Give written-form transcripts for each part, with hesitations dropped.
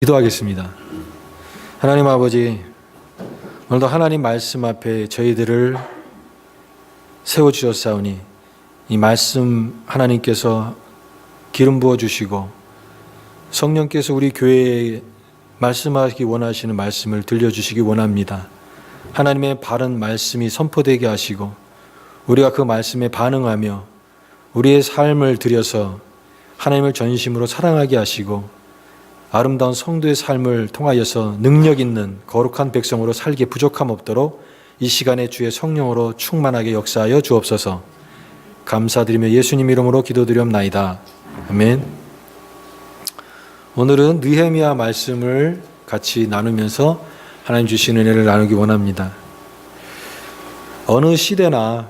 기도하겠습니다. 하나님 아버지, 오늘도 하나님 말씀 앞에 저희들을 세워주셨사오니 이 말씀 하나님께서 기름 부어주시고 성령께서 우리 교회에 말씀하기 원하시는 말씀을 들려주시기 원합니다. 하나님의 바른 말씀이 선포되게 하시고 우리가 그 말씀에 반응하며 우리의 삶을 들여서 하나님을 전심으로 사랑하게 하시고 아름다운 성도의 삶을 통하여서 능력 있는 거룩한 백성으로 살기에 부족함 없도록 이 시간에 주의 성령으로 충만하게 역사하여 주옵소서. 감사드리며 예수님 이름으로 기도드리옵나이다. 아멘. 오늘은 느헤미야 말씀을 같이 나누면서 하나님 주신 은혜를 나누기 원합니다. 어느 시대나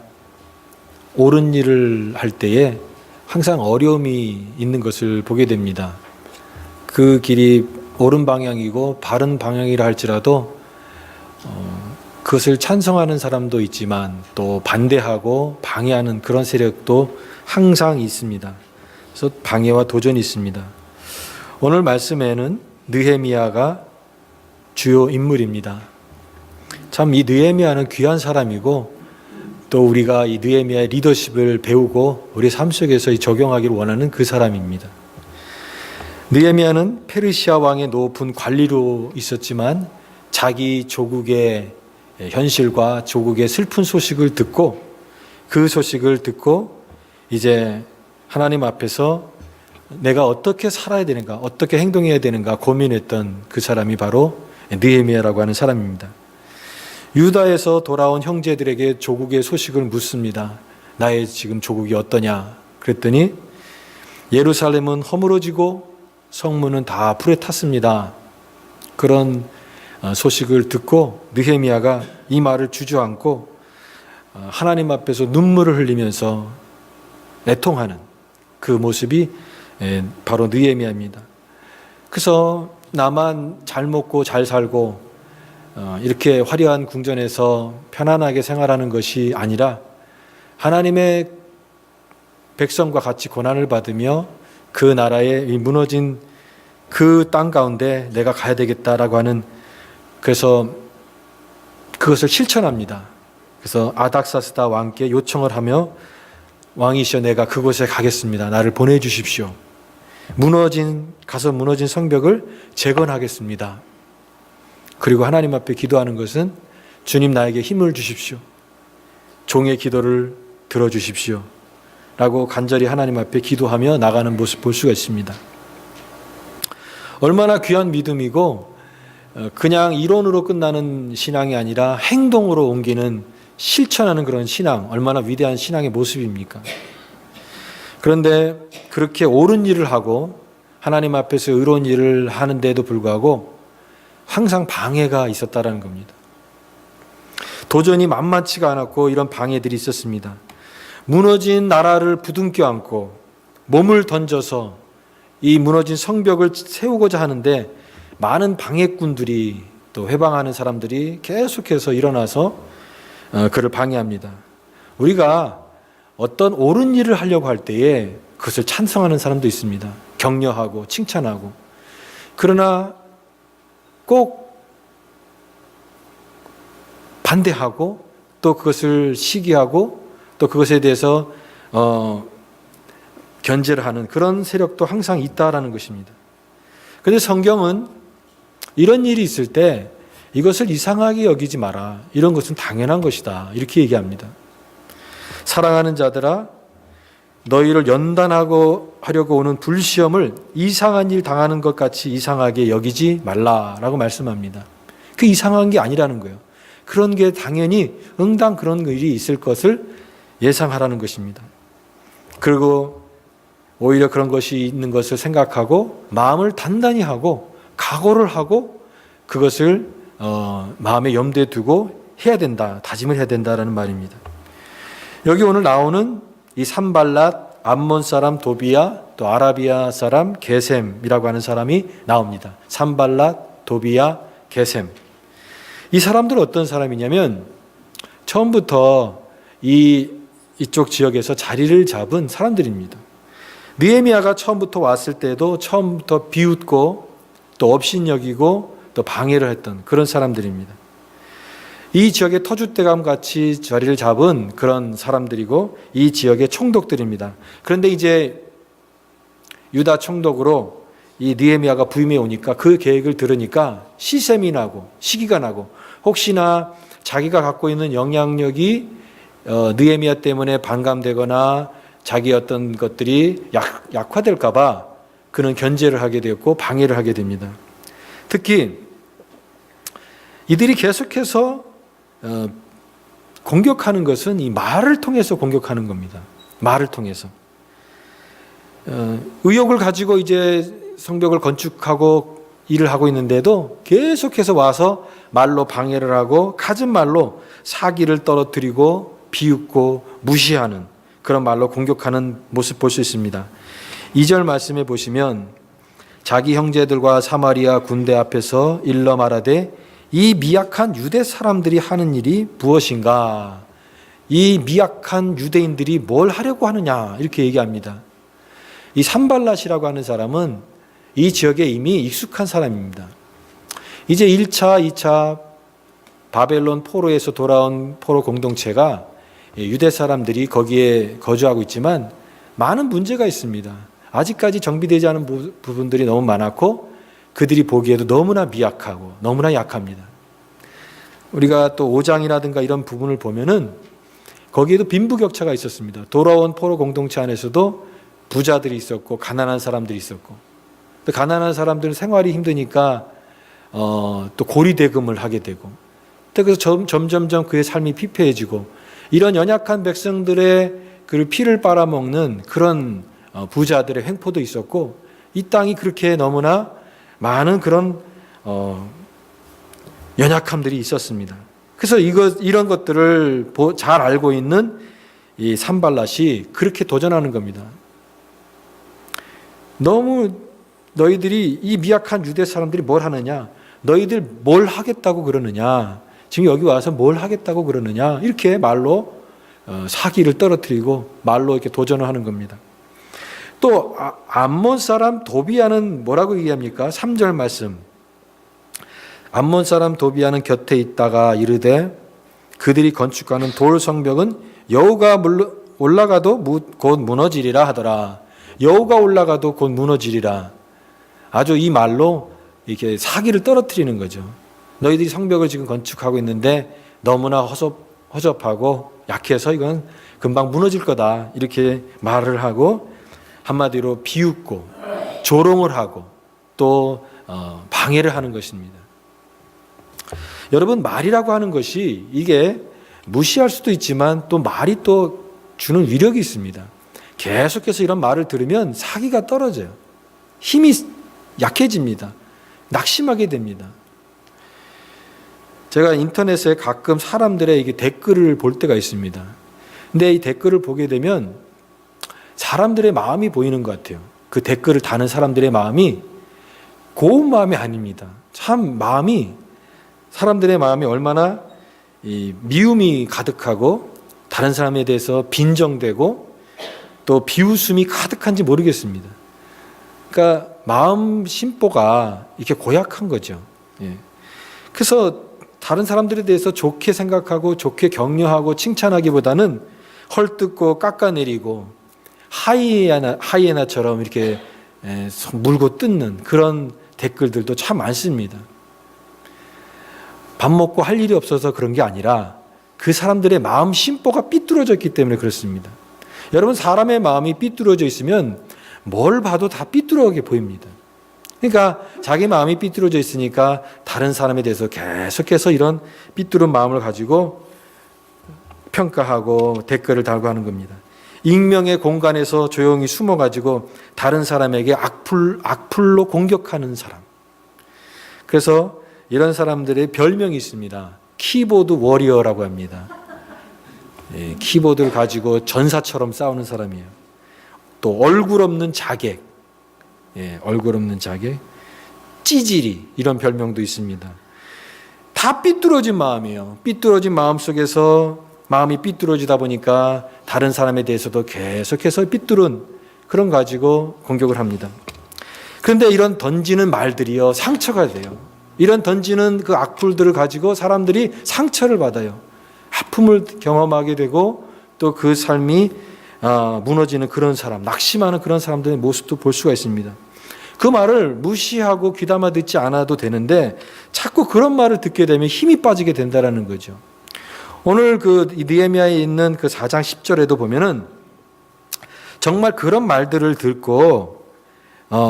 옳은 일을 할 때에 항상 어려움이 있는 것을 보게 됩니다. 그 길이 옳은 방향이고 바른 방향이라 할지라도 그것을 찬성하는 사람도 있지만 또 반대하고 방해하는 그런 세력도 항상 있습니다. 그래서 방해와 도전이 있습니다. 오늘 말씀에는 느헤미야가 주요 인물입니다. 참 이 느헤미야는 귀한 사람이고 또 우리가 이 느헤미야의 리더십을 배우고 우리 삶 속에서 적용하기를 원하는 그 사람입니다. 느헤미야는 페르시아 왕의 높은 관리로 있었지만 자기 조국의 현실과 조국의 슬픈 소식을 듣고 그 소식을 듣고 이제 하나님 앞에서 내가 어떻게 살아야 되는가, 어떻게 행동해야 되는가 고민했던 그 사람이 바로 느헤미야라고 하는 사람입니다. 유다에서 돌아온 형제들에게 조국의 소식을 묻습니다. 나의 지금 조국이 어떠냐? 그랬더니 예루살렘은 허물어지고 성문은 다 불에 탔습니다. 그런 소식을 듣고 느헤미야가 이 말을 주저앉고 하나님 앞에서 눈물을 흘리면서 애통하는 그 모습이 바로 느헤미야입니다. 그래서 나만 잘 먹고 잘 살고 이렇게 화려한 궁전에서 편안하게 생활하는 것이 아니라 하나님의 백성과 같이 고난을 받으며 그 나라의 무너진 그 땅 가운데 내가 가야 되겠다라고 하는, 그래서 그것을 실천합니다. 그래서 아닥사스다 왕께 요청을 하며 왕이시여 내가 그곳에 가겠습니다. 나를 보내주십시오. 가서 무너진 성벽을 재건하겠습니다. 그리고 하나님 앞에 기도하는 것은 주님 나에게 힘을 주십시오. 종의 기도를 들어주십시오. 라고 간절히 하나님 앞에 기도하며 나가는 모습 볼 수가 있습니다. 얼마나 귀한 믿음이고 그냥 이론으로 끝나는 신앙이 아니라 행동으로 옮기는 실천하는 그런 신앙, 얼마나 위대한 신앙의 모습입니까? 그런데 그렇게 옳은 일을 하고 하나님 앞에서 의로운 일을 하는데도 불구하고 항상 방해가 있었다는 겁니다. 도전이 만만치가 않았고 이런 방해들이 있었습니다. 무너진 나라를 부둥켜 안고 몸을 던져서 이 무너진 성벽을 세우고자 하는데 많은 방해꾼들이 또 회방하는 사람들이 계속해서 일어나서 그를 방해합니다. 우리가 어떤 옳은 일을 하려고 할 때에 그것을 찬성하는 사람도 있습니다. 격려하고 칭찬하고. 그러나 꼭 반대하고 또 그것을 시기하고 또 그것에 대해서 견제를 하는 그런 세력도 항상 있다라는 것입니다. 그런데 성경은 이런 일이 있을 때 이것을 이상하게 여기지 마라. 이런 것은 당연한 것이다. 이렇게 얘기합니다. 사랑하는 자들아, 너희를 연단하고 하려고 오는 불시험을 이상한 일 당하는 것 같이 이상하게 여기지 말라라고 말씀합니다. 그 이상한 게 아니라는 거예요. 그런 게 당연히 응당 그런 일이 있을 것을 예상하라는 것입니다. 그리고 오히려 그런 것이 있는 것을 생각하고 마음을 단단히 하고 각오를 하고 그것을 마음에 염두에 두고 해야 된다, 다짐을 해야 된다라는 말입니다. 여기 오늘 나오는 이 산발랏, 암몬 사람 도비야, 또 아라비아 사람 게셈이라고 하는 사람이 나옵니다. 산발랏, 도비야, 게셈. 이 사람들은 어떤 사람이냐면 처음부터 이쪽 지역에서 자리를 잡은 사람들입니다. 느헤미야가 처음부터 왔을 때도 처음부터 비웃고 또 업신여기고 또 방해를 했던 그런 사람들입니다. 이 지역의 터줏대감 같이 자리를 잡은 그런 사람들이고 이 지역의 총독들입니다. 그런데 이제 유다 총독으로 이 느헤미야가 부임해 오니까 그 계획을 들으니까 시샘이 나고 시기가 나고 혹시나 자기가 갖고 있는 영향력이 느헤미야 때문에 반감되거나 자기 어떤 것들이 약화될까 봐 그는 견제를 하게 되었고 방해를 하게 됩니다. 특히 이들이 계속해서 공격하는 것은 이 말을 통해서 공격하는 겁니다. 말을 통해서. 의욕을 가지고 이제 성벽을 건축하고 일을 하고 있는데도 계속해서 와서 말로 방해를 하고 갖은 말로 사기를 떨어뜨리고 비웃고 무시하는 그런 말로 공격하는 모습 볼 수 있습니다. 2절 말씀에 보시면 자기 형제들과 사마리아 군대 앞에서 일러 말하되 이 미약한 유대 사람들이 하는 일이 무엇인가? 이 미약한 유대인들이 뭘 하려고 하느냐? 이렇게 얘기합니다. 이 산발랏이라고 하는 사람은 이 지역에 이미 익숙한 사람입니다. 이제 1차, 2차 바벨론 포로에서 돌아온 포로 공동체가 유대 사람들이 거기에 거주하고 있지만 많은 문제가 있습니다. 아직까지 정비되지 않은 부분들이 너무 많았고 그들이 보기에도 너무나 미약하고 너무나 약합니다. 우리가 또 5장이라든가 이런 부분을 보면은 거기에도 빈부격차가 있었습니다. 돌아온 포로 공동체 안에서도 부자들이 있었고 가난한 사람들이 있었고 또 가난한 사람들은 생활이 힘드니까 또 고리대금을 하게 되고 또 그래서 점점점 그의 삶이 피폐해지고 이런 연약한 백성들의 그 피를 빨아먹는 그런 부자들의 횡포도 있었고 이 땅이 그렇게 너무나 많은 그런 연약함들이 있었습니다. 그래서 이런 것들을 잘 알고 있는 이 산발랏이 그렇게 도전하는 겁니다. 너무 너희들이 이 미약한 유대 사람들이 뭘 하느냐? 너희들 뭘 하겠다고 그러느냐? 지금 여기 와서 뭘 하겠다고 그러느냐? 이렇게 말로 사기를 떨어뜨리고 말로 이렇게 도전을 하는 겁니다. 또 암몬 사람 도비아는 뭐라고 얘기합니까? 3절 말씀. 암몬 사람 도비아는 곁에 있다가 이르되 그들이 건축하는 돌 성벽은 여호가 올라가도 곧 무너지리라 하더라. 여호가 올라가도 곧 무너지리라. 아주 이 말로 이렇게 사기를 떨어뜨리는 거죠. 너희들이 성벽을 지금 건축하고 있는데 너무나 허접하고 약해서 이건 금방 무너질 거다. 이렇게 말을 하고 한마디로 비웃고 조롱을 하고 또 방해를 하는 것입니다. 여러분, 말이라고 하는 것이 이게 무시할 수도 있지만 또 말이 또 주는 위력이 있습니다. 계속해서 이런 말을 들으면 사기가 떨어져요. 힘이 약해집니다. 낙심하게 됩니다. 제가 인터넷에 가끔 사람들의 이게 댓글을 볼 때가 있습니다. 근데 이 댓글을 보게 되면 사람들의 마음이 보이는 것 같아요. 그 댓글을 다는 사람들의 마음이 고운 마음이 아닙니다. 참 사람들의 마음이 얼마나 이 미움이 가득하고 다른 사람에 대해서 빈정되고 또 비웃음이 가득한지 모르겠습니다. 그러니까 마음 심보가 이렇게 고약한 거죠. 예. 그래서 다른 사람들에 대해서 좋게 생각하고 좋게 격려하고 칭찬하기보다는 헐뜯고 깎아내리고 하이에나처럼 이렇게 물고 뜯는 그런 댓글들도 참 많습니다. 밥 먹고 할 일이 없어서 그런 게 아니라 그 사람들의 마음 심보가 삐뚤어졌기 때문에 그렇습니다. 여러분, 사람의 마음이 삐뚤어져 있으면 뭘 봐도 다 삐뚤어하게 보입니다. 그러니까 자기 마음이 삐뚤어져 있으니까 다른 사람에 대해서 계속해서 이런 삐뚤은 마음을 가지고 평가하고 댓글을 달고 하는 겁니다. 익명의 공간에서 조용히 숨어가지고 다른 사람에게 악플로 공격하는 사람. 그래서 이런 사람들의 별명이 있습니다. 키보드 워리어라고 합니다. 예, 키보드를 가지고 전사처럼 싸우는 사람이에요. 또 얼굴 없는 자객, 얼굴 없는 자객, 찌질이, 이런 별명도 있습니다. 다 삐뚤어진 마음이에요. 삐뚤어진 마음 속에서 마음이 삐뚤어지다 보니까 다른 사람에 대해서도 계속해서 삐뚤은 그런 가지고 공격을 합니다. 그런데 이런 던지는 말들이요, 상처가 돼요. 이런 던지는 그 악플들을 가지고 사람들이 상처를 받아요. 아픔을 경험하게 되고 또 그 삶이 무너지는 그런 사람, 낙심하는 그런 사람들의 모습도 볼 수가 있습니다. 그 말을 무시하고 귀담아 듣지 않아도 되는데 자꾸 그런 말을 듣게 되면 힘이 빠지게 된다는 거죠. 오늘 그 느헤미야에 있는 그 4장 10절에도 보면은 정말 그런 말들을 듣고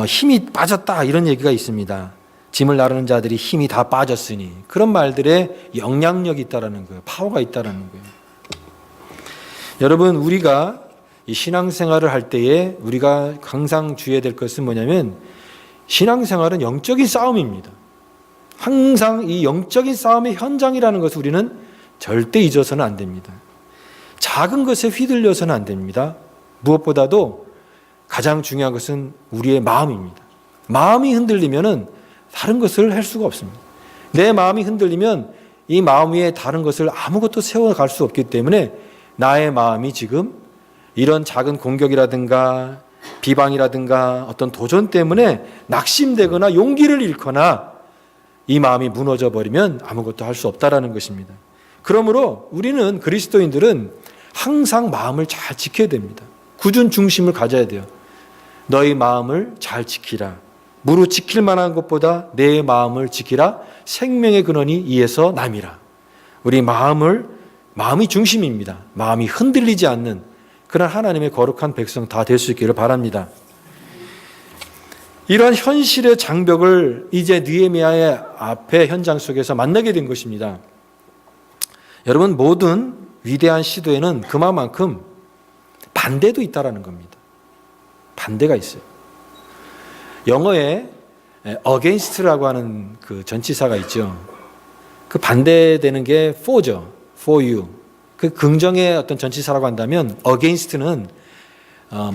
힘이 빠졌다 이런 얘기가 있습니다. 짐을 나르는 자들이 힘이 다 빠졌으니, 그런 말들에 영향력이 있다라는 거예요. 파워가 있다라는 거예요. 여러분, 우리가 이 신앙생활을 할 때에 우리가 항상 주의해야 될 것은 뭐냐면, 신앙생활은 영적인 싸움입니다. 항상 이 영적인 싸움의 현장이라는 것을 우리는 절대 잊어서는 안 됩니다. 작은 것에 휘둘려서는 안 됩니다. 무엇보다도 가장 중요한 것은 우리의 마음입니다. 마음이 흔들리면은 다른 것을 할 수가 없습니다. 내 마음이 흔들리면 이 마음 위에 다른 것을 아무것도 세워갈 수 없기 때문에 나의 마음이 지금 이런 작은 공격이라든가 비방이라든가 어떤 도전 때문에 낙심되거나 용기를 잃거나 이 마음이 무너져 버리면 아무것도 할 수 없다라는 것입니다. 그러므로 우리는 그리스도인들은 항상 마음을 잘 지켜야 됩니다. 굳은 중심을 가져야 돼요. 너희 마음을 잘 지키라. 무릇 지킬 만한 것보다 내 마음을 지키라. 생명의 근원이 이에서 남이라. 우리 마음이 중심입니다. 마음이 흔들리지 않는 그런 하나님의 거룩한 백성 다 될 수 있기를 바랍니다. 이러한 현실의 장벽을 이제 느헤미야의 앞에 현장 속에서 만나게 된 것입니다. 여러분, 모든 위대한 시도에는 그만큼 반대도 있다라는 겁니다. 반대가 있어요. 영어에 against라고 하는 그 전치사가 있죠. 그 반대되는 게 for죠. for you. 그 긍정의 어떤 전치사라고 한다면 against는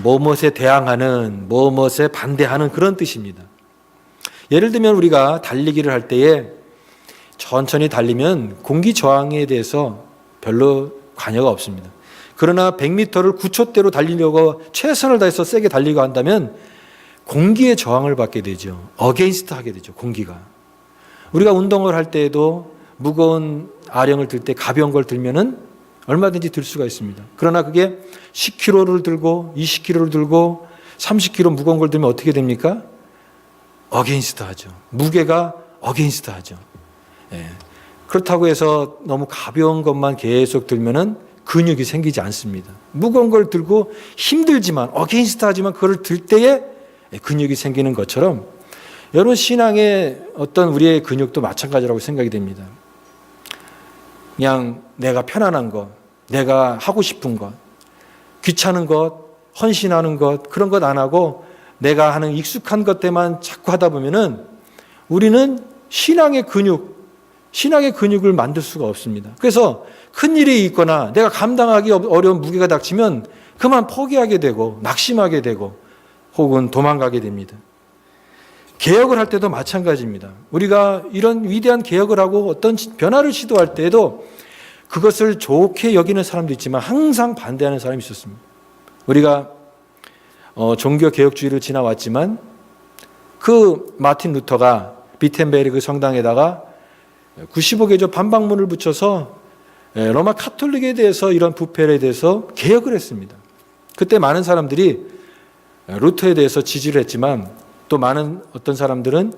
무엇에 대항하는, 무엇에 반대하는 그런 뜻입니다. 예를 들면 우리가 달리기를 할 때에 천천히 달리면 공기 저항에 대해서 별로 관여가 없습니다. 그러나 100m를 9초대로 달리려고 최선을 다해서 세게 달리고 한다면 공기의 저항을 받게 되죠. 어게인스트 하게 되죠. 공기가. 우리가 운동을 할 때에도 무거운 아령을 들 때 가벼운 걸 들면은 얼마든지 들 수가 있습니다. 그러나 그게 10kg를 들고 20kg를 들고 30kg 무거운 걸 들면 어떻게 됩니까? 어게인스트 하죠. 무게가 어게인스트 하죠. 예. 그렇다고 해서 너무 가벼운 것만 계속 들면은 근육이 생기지 않습니다. 무거운 걸 들고 힘들지만 어게인스트 하지만 그걸 들 때에 근육이 생기는 것처럼 여러분, 신앙의 어떤 우리의 근육도 마찬가지라고 생각이 됩니다. 그냥 내가 편안한 것, 내가 하고 싶은 것, 귀찮은 것, 헌신하는 것, 그런 것 안 하고 내가 하는 익숙한 것 때만 자꾸 하다 보면은 우리는 신앙의 근육을 만들 수가 없습니다. 그래서 큰 일이 있거나 내가 감당하기 어려운 무게가 닥치면 그만 포기하게 되고 낙심하게 되고 혹은 도망가게 됩니다. 개혁을 할 때도 마찬가지입니다. 우리가 이런 위대한 개혁을 하고 어떤 변화를 시도할 때에도 그것을 좋게 여기는 사람도 있지만 항상 반대하는 사람이 있었습니다. 우리가 종교개혁주의를 지나왔지만 그 마틴 루터가 비텐베르그 성당에다가 95개조 반박문을 붙여서 로마 카톨릭에 대해서 이런 부패에 대해서 개혁을 했습니다. 그때 많은 사람들이 루터에 대해서 지지를 했지만 또 많은 어떤 사람들은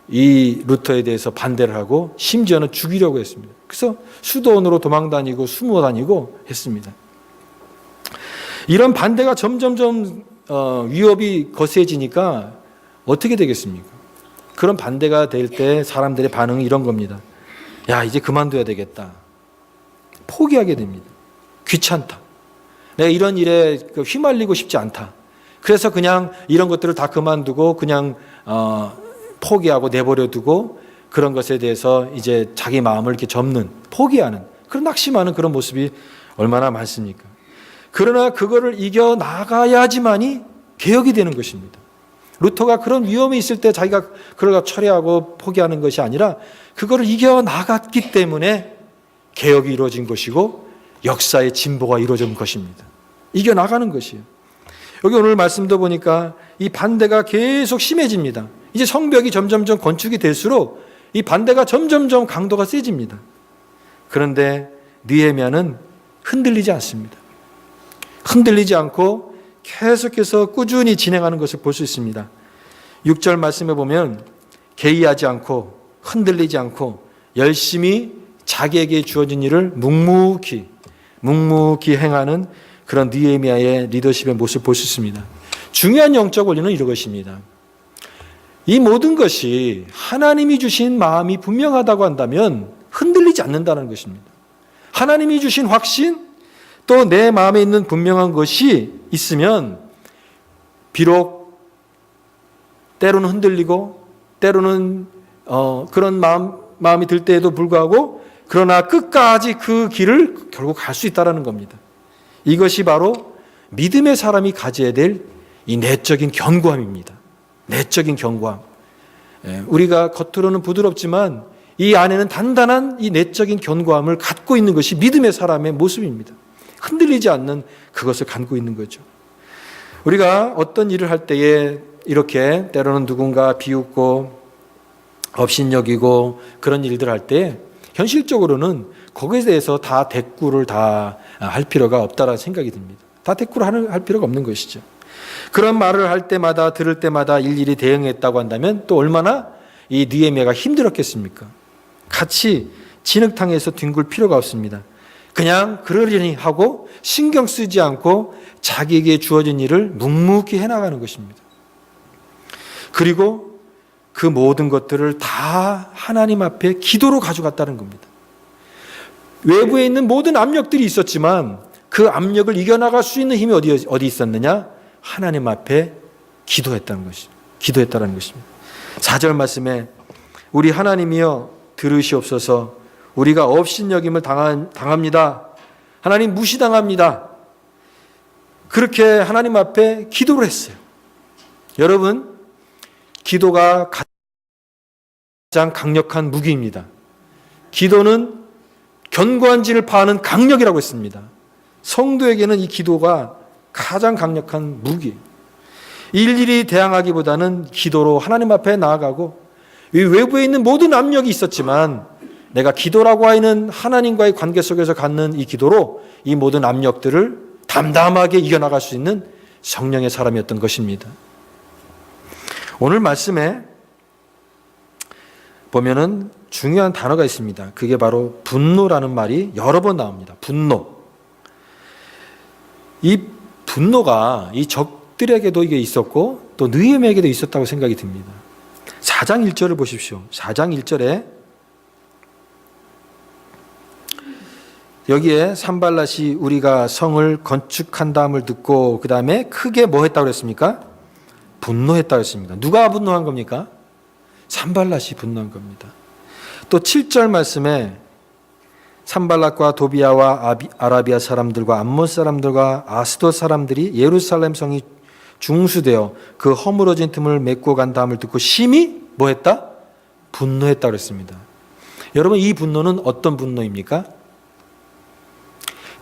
이 루터에 대해서 반대를 하고 심지어는 죽이려고 했습니다. 그래서 수도원으로 도망다니고 숨어 다니고 했습니다. 이런 반대가 점점점 위협이 거세지니까 어떻게 되겠습니까? 그런 반대가 될 때 사람들의 반응이 이런 겁니다. 야, 이제 그만둬야 되겠다. 포기하게 됩니다. 귀찮다. 내가 이런 일에 휘말리고 싶지 않다. 그래서 그냥 이런 것들을 다 그만두고 그냥 포기하고 내버려두고 그런 것에 대해서 이제 자기 마음을 이렇게 접는, 포기하는, 그런 낙심하는 그런 모습이 얼마나 많습니까? 그러나 그거를 이겨나가야지만이 개혁이 되는 것입니다. 루터가 그런 위험이 있을 때 자기가 그걸 철회하고 포기하는 것이 아니라 그거를 이겨나갔기 때문에 개혁이 이루어진 것이고 역사의 진보가 이루어진 것입니다. 이겨나가는 것이에요. 여기 오늘 말씀도 보니까 이 반대가 계속 심해집니다. 이제 성벽이 점점점 건축이 될수록 이 반대가 점점점 강도가 세집니다. 그런데 느헤미야는 흔들리지 않습니다. 흔들리지 않고 계속해서 꾸준히 진행하는 것을 볼 수 있습니다. 6절 말씀에 보면 개의하지 않고 흔들리지 않고 열심히 자기에게 주어진 일을 묵묵히 행하는 그런 느헤미야의 리더십의 모습을 볼 수 있습니다. 중요한 영적 원리는 이것입니다. 이 모든 것이 하나님이 주신 마음이 분명하다고 한다면 흔들리지 않는다는 것입니다. 하나님이 주신 확신, 또 내 마음에 있는 분명한 것이 있으면 비록 때로는 흔들리고 때로는 그런 마음이 들 때에도 불구하고 그러나 끝까지 그 길을 결국 갈 수 있다는 겁니다. 이것이 바로 믿음의 사람이 가져야 될 이 내적인 견고함입니다. 내적인 견고함. 우리가 겉으로는 부드럽지만 이 안에는 단단한 이 내적인 견고함을 갖고 있는 것이 믿음의 사람의 모습입니다. 흔들리지 않는 그것을 갖고 있는 거죠. 우리가 어떤 일을 할 때에 이렇게 때로는 누군가 비웃고 업신여기고 그런 일들 할 때 현실적으로는 거기에 대해서 다 대꾸를 다 할 필요가 없다라는 생각이 듭니다. 다 대꾸를 할 필요가 없는 것이죠. 그런 말을 할 때마다 들을 때마다 일일이 대응했다고 한다면 또 얼마나 이 느헤미야가 힘들었겠습니까? 같이 진흙탕에서 뒹굴 필요가 없습니다. 그냥 그러려니 하고 신경 쓰지 않고 자기에게 주어진 일을 묵묵히 해나가는 것입니다. 그리고 그 모든 것들을 다 하나님 앞에 기도로 가져갔다는 겁니다. 외부에 있는 모든 압력들이 있었지만 그 압력을 이겨나갈 수 있는 힘이 어디 있었느냐? 하나님 앞에 기도했다는 것입니다. 4절 말씀에 우리 하나님이여 들으시옵소서. 우리가 업신여김을 당합니다. 하나님 무시당합니다. 그렇게 하나님 앞에 기도를 했어요. 여러분, 기도가 가장 강력한 무기입니다. 기도는 견고한 진을 파하는 강력이라고 했습니다. 성도에게는 이 기도가 가장 강력한 무기예요. 일일이 대항하기보다는 기도로 하나님 앞에 나아가고 이 외부에 있는 모든 압력이 있었지만 내가 기도라고 하는 하나님과의 관계 속에서 갖는 이 기도로 이 모든 압력들을 담담하게 이겨나갈 수 있는 성령의 사람이었던 것입니다. 오늘 말씀에 보면은 중요한 단어가 있습니다. 그게 바로 분노라는 말이 여러 번 나옵니다. 분노. 이 분노가 이 적들에게도 이게 있었고 또 느헤미야에게도 있었다고 생각이 듭니다. 4장 1절을 보십시오. 4장 1절에 여기에 산발랏이 우리가 성을 건축한 다음을 듣고 그 다음에 크게 뭐 했다고 그랬습니까? 분노했다고 했습니다. 누가 분노한 겁니까? 산발랏이 분노한 겁니다. 또 7절 말씀에 산발랏과 도비아와 아라비아 사람들과 암몬 사람들과 아스돗 사람들이 예루살렘 성이 중수되어 그 허물어진 틈을 메꾸어 간 다음을 듣고 심히 뭐 했다? 분노했다고 했습니다. 여러분, 이 분노는 어떤 분노입니까?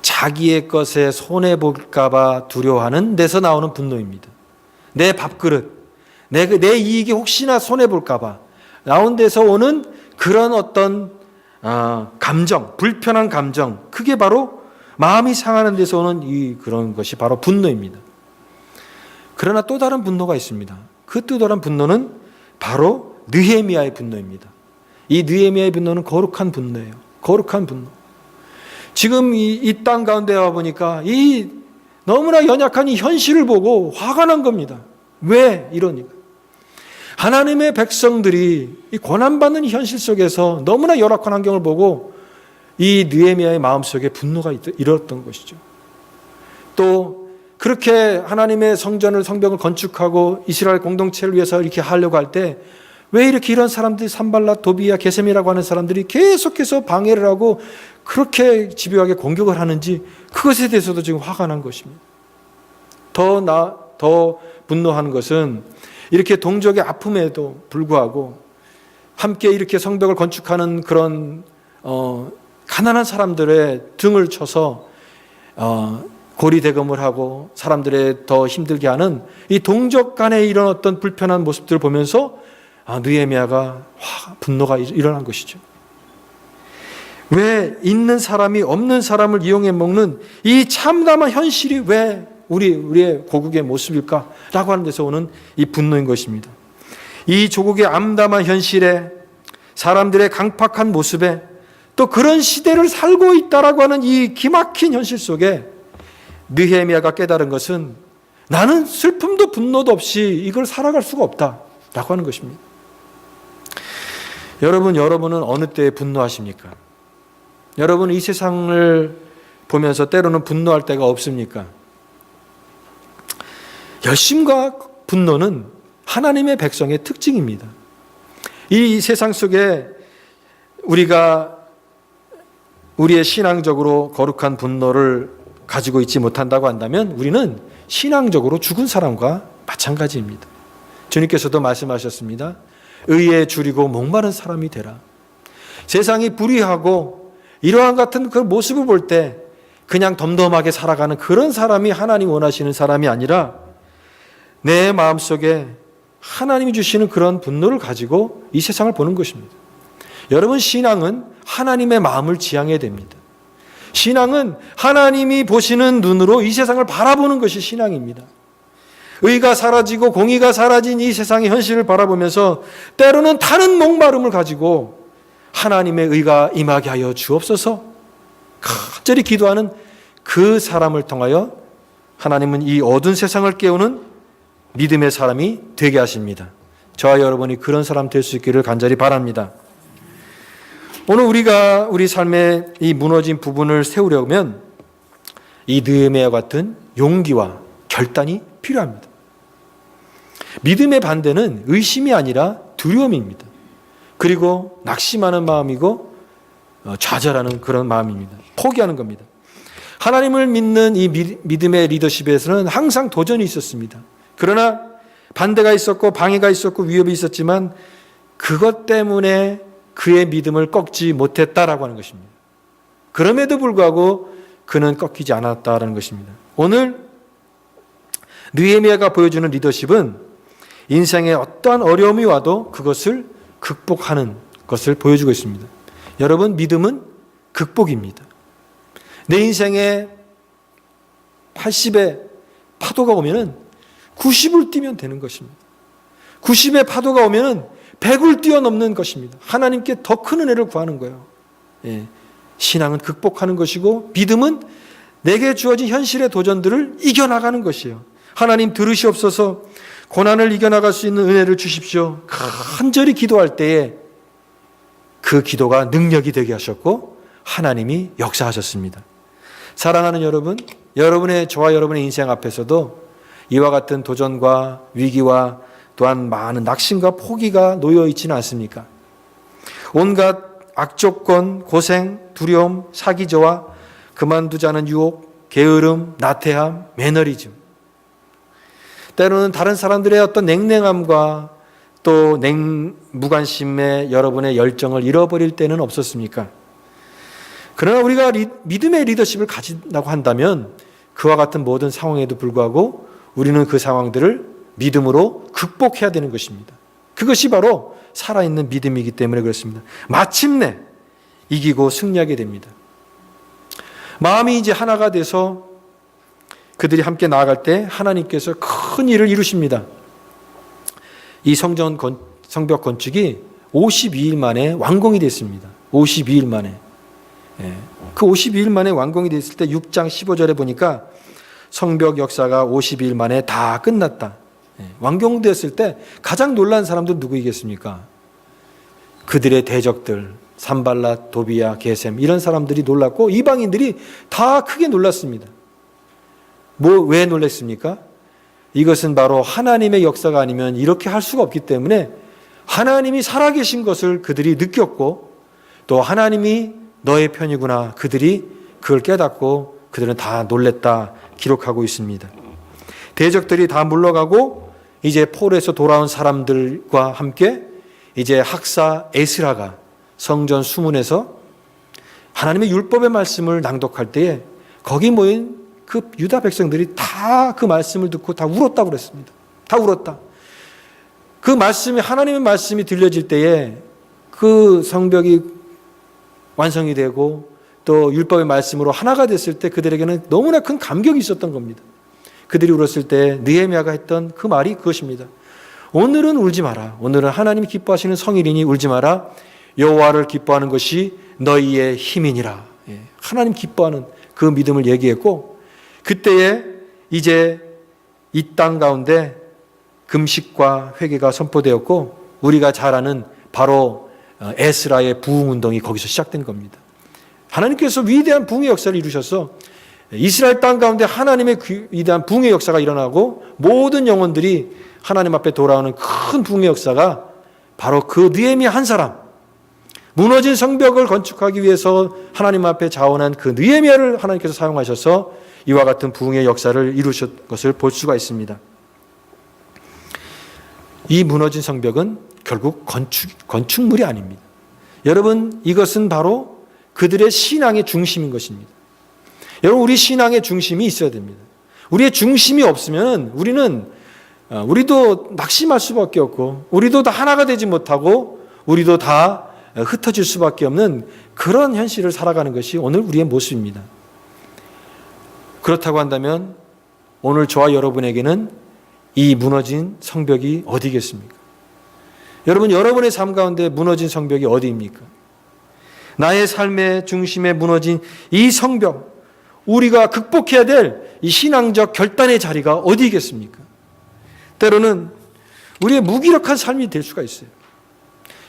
자기의 것에 손해볼까 봐 두려워하는 데서 나오는 분노입니다. 내 밥그릇, 내 이익이 혹시나 손해볼까 봐 나온 데서 오는 그런 어떤 감정, 불편한 감정, 그게 바로 마음이 상하는 데서 오는 그런 것이 바로 분노입니다. 그러나 또 다른 분노가 있습니다. 그 또 다른 분노는 바로 느헤미야의 분노입니다. 이 느헤미야의 분노는 거룩한 분노예요. 거룩한 분노. 지금 이 땅 가운데 와 보니까 이 너무나 연약한 이 현실을 보고 화가 난 겁니다. 왜 이러니까? 하나님의 백성들이 이 고난받는 현실 속에서 너무나 열악한 환경을 보고 이 느헤미야의 마음속에 분노가 일었던 것이죠. 또 그렇게 하나님의 성벽을 건축하고 이스라엘 공동체를 위해서 이렇게 하려고 할 때 왜 이렇게 이런 사람들이 산발랏, 도비야, 게셈이라고 하는 사람들이 계속해서 방해를 하고 그렇게 집요하게 공격을 하는지 그것에 대해서도 지금 화가 난 것입니다. 더 분노한 것은 이렇게 동족의 아픔에도 불구하고 함께 이렇게 성벽을 건축하는 그런 가난한 사람들의 등을 쳐서 고리대금을 하고 사람들의 더 힘들게 하는 이 동족 간의 이런 어떤 불편한 모습들을 보면서 느헤미야가 분노가 일어난 것이죠. 왜 있는 사람이 없는 사람을 이용해 먹는 이 참담한 현실이 왜 우리의 고국의 모습일까라고 하는 데서 오는 이 분노인 것입니다. 이 조국의 암담한 현실에, 사람들의 강팍한 모습에, 또 그런 시대를 살고 있다라고 하는 이 기막힌 현실 속에 느헤미야가 깨달은 것은 나는 슬픔도 분노도 없이 이걸 살아갈 수가 없다라고 하는 것입니다. 여러분은 어느 때에 분노하십니까? 여러분은 이 세상을 보면서 때로는 분노할 때가 없습니까? 열심과 분노는 하나님의 백성의 특징입니다. 이 세상 속에 우리가 우리의 신앙적으로 거룩한 분노를 가지고 있지 못한다고 한다면 우리는 신앙적으로 죽은 사람과 마찬가지입니다. 주님께서도 말씀하셨습니다. 의에 줄이고 목마른 사람이 되라. 세상이 불의하고 이러한 같은 그 모습을 볼 때 그냥 덤덤하게 살아가는 그런 사람이 하나님 원하시는 사람이 아니라 내 마음속에 하나님이 주시는 그런 분노를 가지고 이 세상을 보는 것입니다. 여러분, 신앙은 하나님의 마음을 지향해야 됩니다. 신앙은 하나님이 보시는 눈으로 이 세상을 바라보는 것이 신앙입니다. 의가 사라지고 공의가 사라진 이 세상의 현실을 바라보면서 때로는 타는 목마름을 가지고 하나님의 의가 임하게 하여 주옵소서 간절히 기도하는 그 사람을 통하여 하나님은 이 어두운 세상을 깨우는 믿음의 사람이 되게 하십니다. 저와 여러분이 그런 사람 될 수 있기를 간절히 바랍니다. 오늘 우리가 우리 삶의 이 무너진 부분을 세우려면 이 느헤미야 같은 용기와 결단이 필요합니다. 믿음의 반대는 의심이 아니라 두려움입니다. 그리고 낙심하는 마음이고 좌절하는 그런 마음입니다. 포기하는 겁니다. 하나님을 믿는 이 믿음의 리더십에서는 항상 도전이 있었습니다. 그러나 반대가 있었고 방해가 있었고 위협이 있었지만 그것 때문에 그의 믿음을 꺾지 못했다라고 하는 것입니다. 그럼에도 불구하고 그는 꺾이지 않았다라는 것입니다. 오늘 느헤미야가 보여주는 리더십은 인생에 어떠한 어려움이 와도 그것을 극복하는 것을 보여주고 있습니다. 여러분, 믿음은 극복입니다. 내 인생에 80의 파도가 오면은 90을 뛰면 되는 것입니다. 90의 파도가 오면은 100을 뛰어넘는 것입니다. 하나님께 더 큰 은혜를 구하는 거예요. 신앙은 극복하는 것이고 믿음은 내게 주어진 현실의 도전들을 이겨나가는 것이에요. 하나님 들으시옵소서, 고난을 이겨나갈 수 있는 은혜를 주십시오. 간절히 기도할 때에 그 기도가 능력이 되게 하셨고 하나님이 역사하셨습니다. 사랑하는 여러분, 저와 여러분의 인생 앞에서도 이와 같은 도전과 위기와 또한 많은 낙심과 포기가 놓여 있지는 않습니까? 온갖 악조건, 고생, 두려움, 사기저와, 그만두자는 유혹, 게으름, 나태함, 매너리즘. 때로는 다른 사람들의 어떤 냉랭함과 또 무관심에 여러분의 열정을 잃어버릴 때는 없었습니까? 그러나 우리가 믿음의 리더십을 가진다고 한다면 그와 같은 모든 상황에도 불구하고 우리는 그 상황들을 믿음으로 극복해야 되는 것입니다. 그것이 바로 살아있는 믿음이기 때문에 그렇습니다. 마침내 이기고 승리하게 됩니다. 마음이 이제 하나가 돼서 그들이 함께 나아갈 때 하나님께서 큰 일을 이루십니다. 이 성벽 건축이 52일 만에 완공이 됐습니다. 52일 만에. 그 52일 만에 완공이 됐을 때 6장 15절에 보니까 성벽 역사가 52일 만에 다 끝났다. 완공됐을 때 가장 놀란 사람들은 누구이겠습니까? 그들의 대적들, 산발랏, 도비야, 게셈 이런 사람들이 놀랐고 이방인들이 다 크게 놀랐습니다. 왜 놀랐습니까? 이것은 바로 하나님의 역사가 아니면 이렇게 할 수가 없기 때문에 하나님이 살아계신 것을 그들이 느꼈고 또 하나님이 너의 편이구나 그들이 그걸 깨닫고 그들은 다 놀랬다 기록하고 있습니다. 대적들이 다 물러가고 이제 포로에서 돌아온 사람들과 함께 이제 학사 에스라가 성전 수문에서 하나님의 율법의 말씀을 낭독할 때에 거기 모인 그 유다 백성들이 다 그 말씀을 듣고 다 울었다고 그랬습니다. 다 울었다. 그 말씀이, 하나님의 말씀이 들려질 때에 그 성벽이 완성이 되고 또 율법의 말씀으로 하나가 됐을 때 그들에게는 너무나 큰 감격이 있었던 겁니다. 그들이 울었을 때 느헤미야가 했던 그 말이 그것입니다. 오늘은 울지 마라. 오늘은 하나님이 기뻐하시는 성일이니 울지 마라. 여호와를 기뻐하는 것이 너희의 힘이니라. 하나님 기뻐하는 그 믿음을 얘기했고, 그때에 이제 이 땅 가운데 금식과 회개가 선포되었고, 우리가 잘 아는 바로 에스라의 부흥운동이 거기서 시작된 겁니다. 하나님께서 위대한 부흥의 역사를 이루셔서 이스라엘 땅 가운데 하나님의 위대한 부흥의 역사가 일어나고 모든 영혼들이 하나님 앞에 돌아오는 큰 부흥의 역사가 바로 그 느헤미야 한 사람, 무너진 성벽을 건축하기 위해서 하나님 앞에 자원한 그 느헤미야를 하나님께서 사용하셔서 이와 같은 부흥의 역사를 이루셨 것을 볼 수가 있습니다. 이 무너진 성벽은 결국 건축물이 아닙니다. 여러분, 이것은 바로 그들의 신앙의 중심인 것입니다. 여러분, 우리 신앙의 중심이 있어야 됩니다. 우리의 중심이 없으면 우리도 낙심할 수밖에 없고, 우리도 다 하나가 되지 못하고, 우리도 다 흩어질 수밖에 없는 그런 현실을 살아가는 것이 오늘 우리의 모습입니다. 그렇다고 한다면 오늘 저와 여러분에게는 이 무너진 성벽이 어디겠습니까? 여러분, 여러분의 삶 가운데 무너진 성벽이 어디입니까? 나의 삶의 중심에 무너진 이 성벽, 우리가 극복해야 될 이 신앙적 결단의 자리가 어디겠습니까? 때로는 우리의 무기력한 삶이 될 수가 있어요.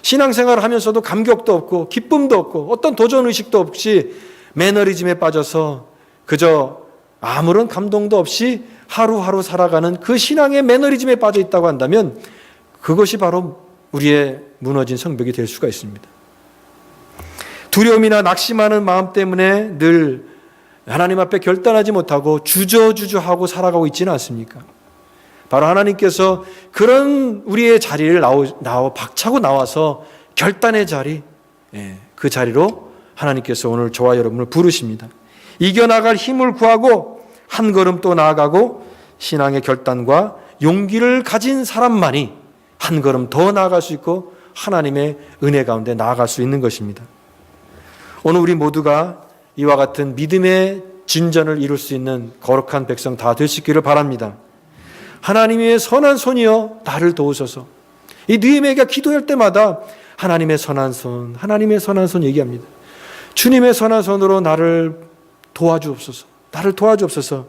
신앙생활을 하면서도 감격도 없고 기쁨도 없고 어떤 도전의식도 없이 매너리즘에 빠져서 그저 아무런 감동도 없이 하루하루 살아가는 그 신앙의 매너리즘에 빠져 있다고 한다면 그것이 바로 우리의 무너진 성벽이 될 수가 있습니다. 두려움이나 낙심하는 마음 때문에 늘 하나님 앞에 결단하지 못하고 주저주저하고 살아가고 있지는 않습니까? 바로 하나님께서 그런 우리의 자리를 박차고 나와서 결단의 자리, 그 자리로 하나님께서 오늘 저와 여러분을 부르십니다. 이겨나갈 힘을 구하고 한 걸음 또 나아가고 신앙의 결단과 용기를 가진 사람만이 한 걸음 더 나아갈 수 있고 하나님의 은혜 가운데 나아갈 수 있는 것입니다. 오늘 우리 모두가 이와 같은 믿음의 진전을 이룰 수 있는 거룩한 백성 다 되시기를 바랍니다. 하나님의 선한 손이여 나를 도우소서. 이 느헤미야가 기도할 때마다 하나님의 선한 손, 하나님의 선한 손 얘기합니다. 주님의 선한 손으로 나를 도와주옵소서. 나를 도와주옵소서.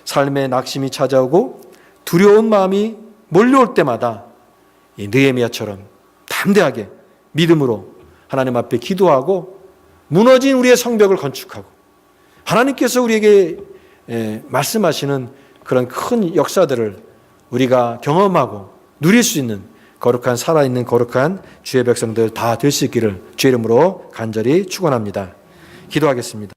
삶의 낙심이 찾아오고 두려운 마음이 몰려올 때마다 이 느헤미야처럼 담대하게 믿음으로 하나님 앞에 기도하고 무너진 우리의 성벽을 건축하고 하나님께서 우리에게 말씀하시는 그런 큰 역사들을 우리가 경험하고 누릴 수 있는 거룩한 살아있는 거룩한 주의 백성들 다 될 수 있기를 주의 이름으로 간절히 축원합니다. 기도하겠습니다.